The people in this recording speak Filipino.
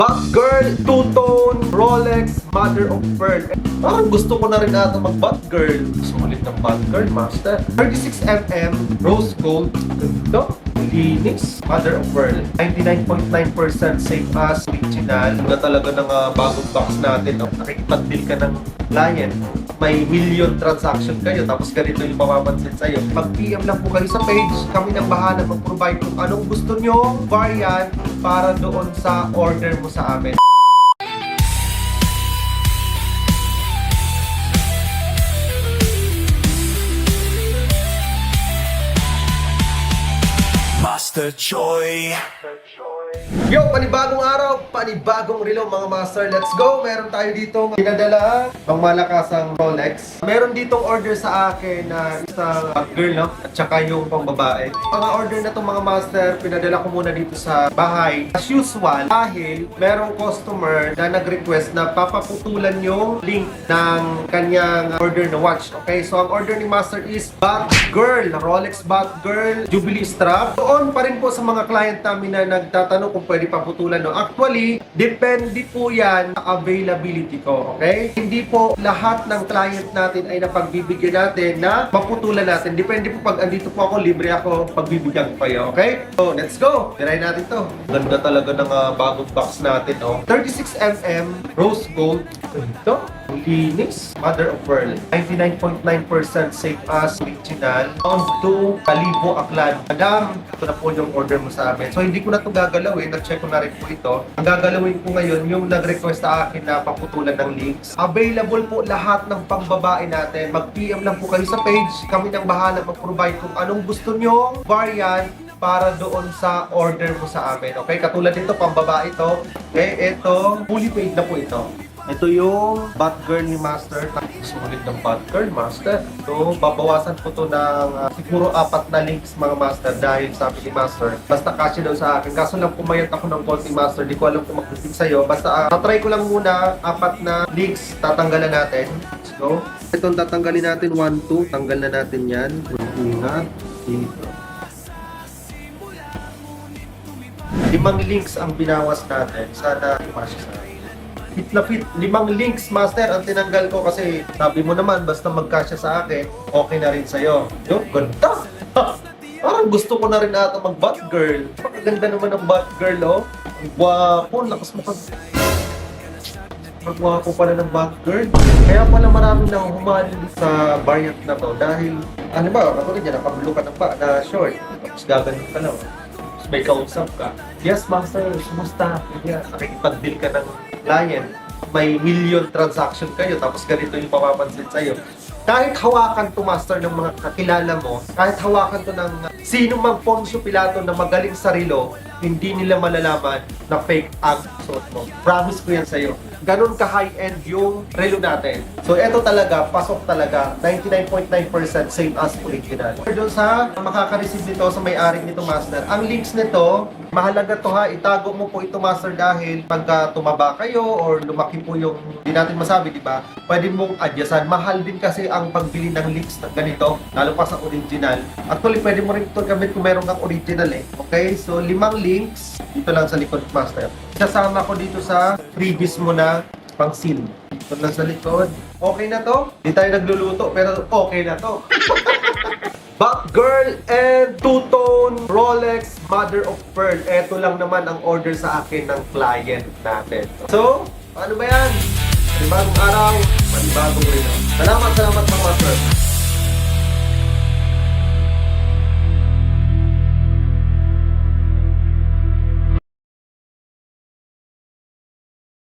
Batgirl, two-tone, Rolex, mother of pearl. Parang gusto ko na rin ata mag-Batgirl. Sulit ng Batgirl, master. 36mm, rose gold. Ganda. Linis. Mother of pearl. 99.9% safe as original. Ganda talaga ng bagong box natin. No? Nakikipag-deal ka ng client. May million transaction kayo, tapos ganito yung mapapansin sa'yo. Mag-PM lang po kayo sa page. Kami nang bahala mag-provide kung anong gusto nyo variant para doon sa order mo sa amin. Master Choi. Yo, panibagong araw, panibagong relo mga master. Let's go! Meron tayo dito pinadala pang malakasang Rolex. Meron ditong order sa akin na isang girl, no? At saka yung pang babae. Mga order na itong mga master, pinadala ko muna dito sa bahay. As usual, dahil merong customer na nag-request na papaputulan yung link ng kanyang order na watch. Okay, so ang order ni master is Batgirl, Rolex Batgirl Jubilee Strap. Doon pa rin po sa mga client namin na nagtatanong kung pwede paputulan, no? Actually, depende po yan sa availability ko, okay? Hindi po lahat ng client natin ay napagbibigyan natin na maputulan natin. Depende po pag andito po ako, libre ako, pagbibigyan ko kayo, okay? So, let's go! Try natin to. Ganda talaga ng bagong box natin, oh. 36mm, rose gold. Ito, linis. Mother of pearl. 99.9% safe as original. Pound 2, Kalibo, Aklan. Madam, ito na po yung order mo sa amin. So, hindi ko na ito gagalawin. Nag-check ko na rin po ito. Ang gagalawin ko ngayon, yung nag-request sa akin na paputulan ng links. Available po lahat ng pangbabae natin. Mag-PM lang po kayo sa page. Kami nang bahala mag-provide kung anong gusto nyo variant para doon sa order mo sa amin. Okay? Katulad nito, pambabae ito. Okay? Ito, fully paid na po ito. Ito yung Batgirl ni Master. Sulit ng Batgirl, Master. So, babawasan ko to ng siguro 4 na links mga Master dahil sabi ni Master, basta kasya daw sa akin. Kaso lang pumayat ako ng konti Master, di ko alam kung mag-click sa'yo. Basta tatry ko lang muna 4 na links, tatanggalan natin. Let's go. Itong tatanggalin natin 1, 2. Tanggal na natin yan. Ingat. Dito. 5 links ang binawas natin. Sana pumasya sa akin. Fit na fit. 5 links, Master, ang tinanggal ko kasi sabi mo naman, basta magkasya sa akin, okay na rin sa'yo. Yung ganda! Parang gusto ko na rin ata mag-Batgirl. Pakaganda naman ng Batgirl, oh. Ang gwapo, lakas mo pag... Magwapo pala ng Batgirl. Kaya pala marami nang humali sa variant na to dahil, ano ba, katulad yan, nakablo ka ng pa na short. Tapos gaganon ka lang. Tapos may kausap ka. Yes, Master, sumusta? Yeah, nakikipag-deal ka ng client. May million transaction kayo, tapos ganito yung mapapansin sa'yo. Kahit hawakan to, Master, ng mga kakilala mo, kahit hawakan to ng sino mang Poncio Pilato na magaling sa relo, hindi nila malalaman na fake ang suot mo. Promise ko yan sa'yo. Ganon ka high-end yung relo natin. So, eto talaga, pasok talaga. 99.9% same as original. Doon sa makaka-receive nito sa may-ari nito, Master, ang links nito, mahalaga to ha, itago mo po ito, Master, dahil pagka tumaba kayo or lumaki po yung, hindi natin masabi, di ba? Pwede mong adyasan. Mahal din kasi ang pagbili ng links na ganito, lalo pa sa original. Actually, pwede mo rin ito gamit kung meron kang original eh. Okay? So, 5 links, dito lang sa likod, Master. Sasama ko dito sa freebies mo na pang seal. Ito lang sa likod. Okay na to? Hindi tayo nagluluto, pero okay na to. Batgirl and two-tone Rolex Mother of Pearl. Ito lang naman ang order sa akin ng client natin. So, paano ba yan? Panibagong araw, panibagong relo. Salamat mga master.